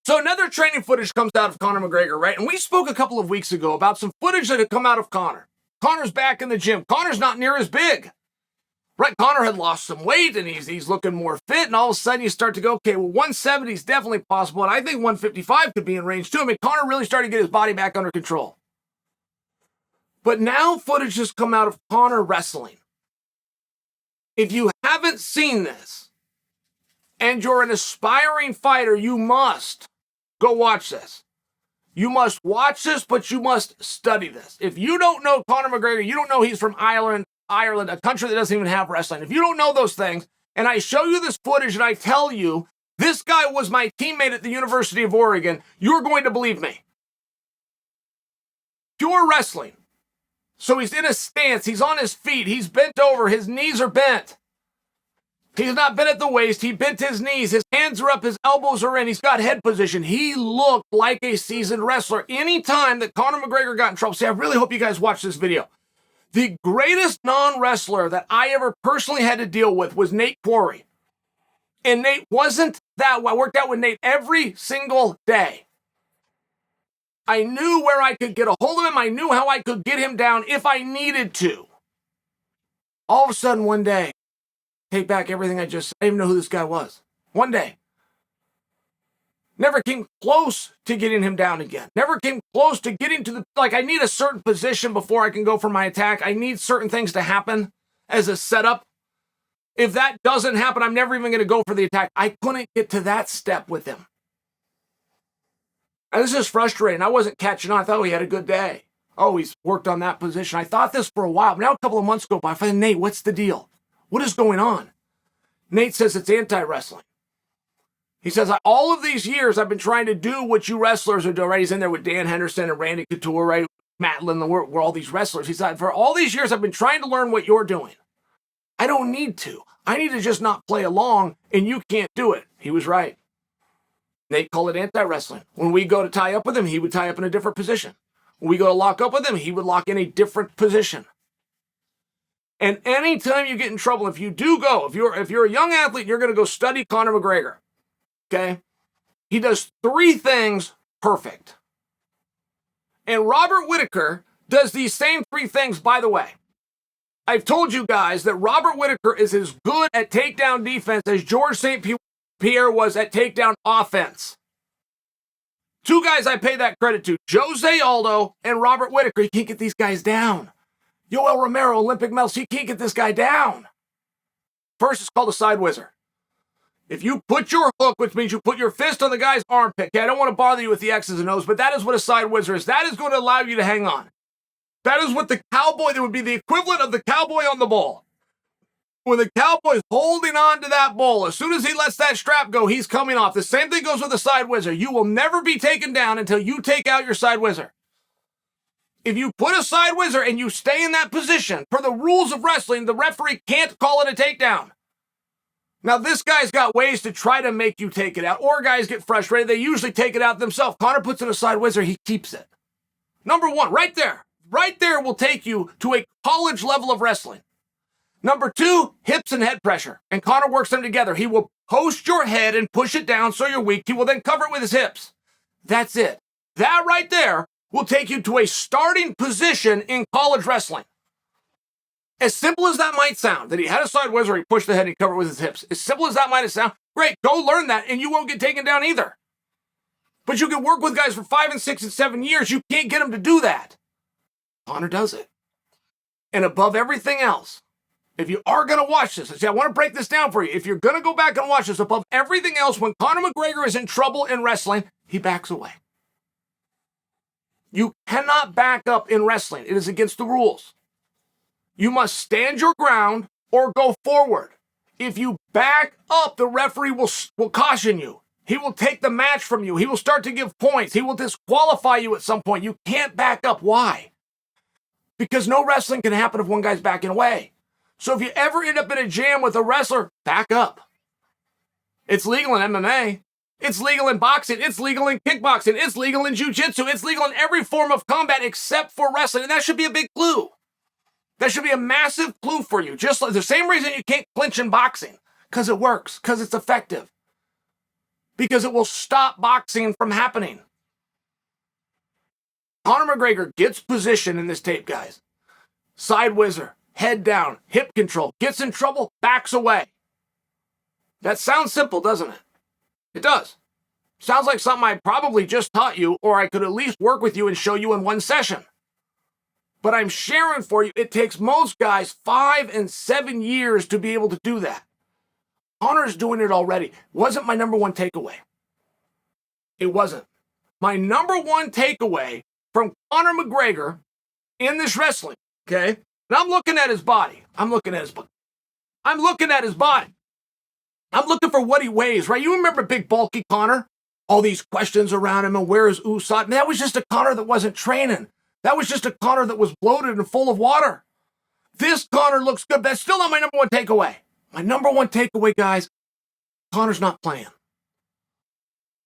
So another training footage comes out of Conor McGregor, right? And we spoke a couple of weeks ago about some footage that had come out of Conor. Conor's back in the gym. Conor's not near as big. Right, Conor had lost some weight, and he's looking more fit, and all of a sudden you start to go, okay, well, 170 is definitely possible, and I think 155 could be in range too. I mean, Conor really started to get his body back under control. But now footage has come out of Conor wrestling. If you haven't seen this, and you're an aspiring fighter, you must go watch this. You must watch this, but you must study this. If you don't know Conor McGregor, you don't know he's from Ireland, a country that doesn't even have wrestling. If you don't know those things, and I show you this footage and I tell you, this guy was my teammate at the University of Oregon, you're going to believe me. Pure wrestling. So he's in a stance, he's on his feet, he's bent over, his knees are bent. He's not bent at the waist, he bent his knees, his hands are up, his elbows are in, he's got head position. He looked like a seasoned wrestler. Anytime that Conor McGregor got in trouble, see, I really hope you guys watch this video. The greatest non-wrestler that I ever personally had to deal with was Nate Quarry. And Nate wasn't that way. I worked out with Nate every single day. I knew where I could get a hold of him. I knew how I could get him down if I needed to. All of a sudden, one day, take back everything I didn't even know who this guy was. One day. Never came close to getting him down again. Never came close to getting to I need a certain position before I can go for my attack. I need certain things to happen as a setup. If that doesn't happen, I'm never even going to go for the attack. I couldn't get to that step with him. And this is frustrating. I wasn't catching on. I thought he had a good day. Oh, he's worked on that position. I thought this for a while. Now a couple of months go by. I find, Nate, what's the deal? What is going on? Nate says it's anti-wrestling. He says, all of these years I've been trying to do what you wrestlers are doing, right? He's in there with Dan Henderson and Randy Couture, right? Matt Lindland, we're all these wrestlers. He said, for all these years I've been trying to learn what you're doing. I don't need to. I need to just not play along, and you can't do it. He was right. Nate called it anti-wrestling. When we go to tie up with him, he would tie up in a different position. When we go to lock up with him, he would lock in a different position. And anytime you get in trouble, if you do go, if you're a young athlete, you're going to go study Conor McGregor. Okay? He does 3 things perfect. And Robert Whittaker does these same 3 things, by the way. I've told you guys that Robert Whittaker is as good at takedown defense as George St. Pierre was at takedown offense. 2 guys I pay that credit to, Jose Aldo and Robert Whittaker. He can't get these guys down. Yoel Romero, Olympic medalist, he can't get this guy down. First, it's called a side whizzer. If you put your hook, which means you put your fist on the guy's armpit, okay, I don't want to bother you with the X's and O's, but that is what a side whizzer is. That is going to allow you to hang on. That is what the cowboy, that would be the equivalent of the cowboy on the bull. When the cowboy's holding on to that bull, as soon as he lets that strap go, he's coming off. The same thing goes with the side whizzer. You will never be taken down until you take out your side whizzer. If you put a side whizzer and you stay in that position, per the rules of wrestling, the referee can't call it a takedown. Now, this guy's got ways to try to make you take it out, or guys get frustrated. They usually take it out themselves. Conor puts in a side whizzer, he keeps it. Number 1, right there will take you to a college level of wrestling. Number 2, hips and head pressure. And Conor works them together. He will post your head and push it down so you're weak. He will then cover it with his hips. That's it. That right there will take you to a starting position in college wrestling. As simple as that might sound, that he had a side whizzer, he pushed the head and he covered it with his hips. As simple as that might sound, great, go learn that and you won't get taken down either. But you can work with guys for 5 and 6 and 7 years. You can't get them to do that. Conor does it. And above everything else, if you are going to watch this, I want to break this down for you. If you're going to go back and watch this, above everything else, when Conor McGregor is in trouble in wrestling, he backs away. You cannot back up in wrestling. It is against the rules. You must stand your ground or go forward. If you back up, the referee will caution you. He will take the match from you. He will start to give points. He will disqualify you at some point. You can't back up. Why? Because no wrestling can happen if one guy's backing away. So if you ever end up in a jam with a wrestler, back up. It's legal in MMA. It's legal in boxing. It's legal in kickboxing. It's legal in jiu-jitsu. It's legal in every form of combat except for wrestling. And that should be a big clue. That should be a massive clue for you. Just like the same reason you can't clinch in boxing. Because it works. Because it's effective. because it will stop boxing from happening. Conor McGregor gets position in this tape, guys. Side whizzer, head down, hip control, gets in trouble, backs away. That sounds simple, doesn't it? It does. Sounds like something I probably just taught you, or I could at least work with you and show you in one session. But I'm sharing for you, it takes most guys 5 and 7 years to be able to do that. Conor's doing it already. Wasn't my number one takeaway. It wasn't. My number one takeaway from Conor McGregor in this wrestling, okay? And I'm looking at his body. I'm looking at his body. I'm looking for what he weighs, right? You remember big bulky Conor? All these questions around him and where is Usyk? And that was just a Conor that wasn't training. That was just a Conor that was bloated and full of water. This Conor looks good. That's still not my number one takeaway. My number one takeaway, guys, Conor's not playing.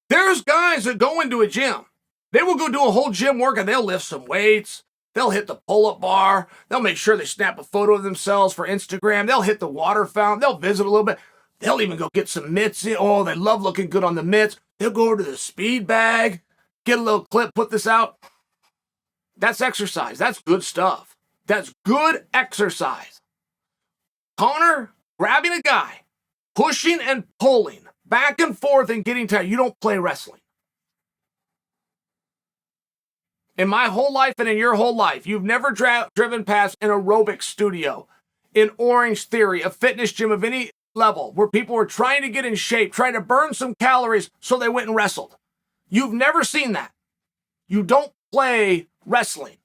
There's guys that go into a gym. They will go do a whole gym workout. They'll lift some weights. They'll hit the pull-up bar. They'll make sure they snap a photo of themselves for Instagram. They'll hit the water fountain. They'll visit a little bit. They'll even go get some mitts. Oh, they love looking good on the mitts. They'll go over to the speed bag, get a little clip, put this out. That's exercise. That's good stuff. That's good exercise. Conor grabbing a guy, pushing and pulling, back and forth and getting tired. You don't play wrestling. In my whole life and in your whole life, you've never driven past an aerobics studio in Orange Theory, a fitness gym of any level, where people were trying to get in shape, trying to burn some calories, so they went and wrestled. You've never seen that. You don't play wrestling.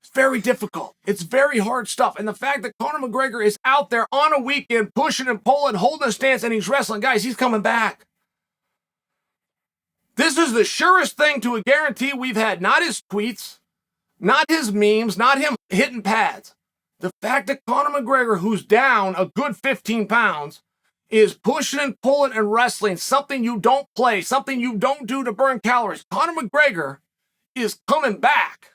It's very difficult. It's very hard stuff. And the fact that Conor McGregor is out there on a weekend pushing and pulling, holding a stance, and he's wrestling, guys, he's coming back. This is the surest thing to a guarantee we've had. Not his tweets, not his memes, not him hitting pads. The fact that Conor McGregor, who's down a good 15 pounds, is pushing and pulling and wrestling, something you don't play, something you don't do to burn calories. Conor McGregor is coming back.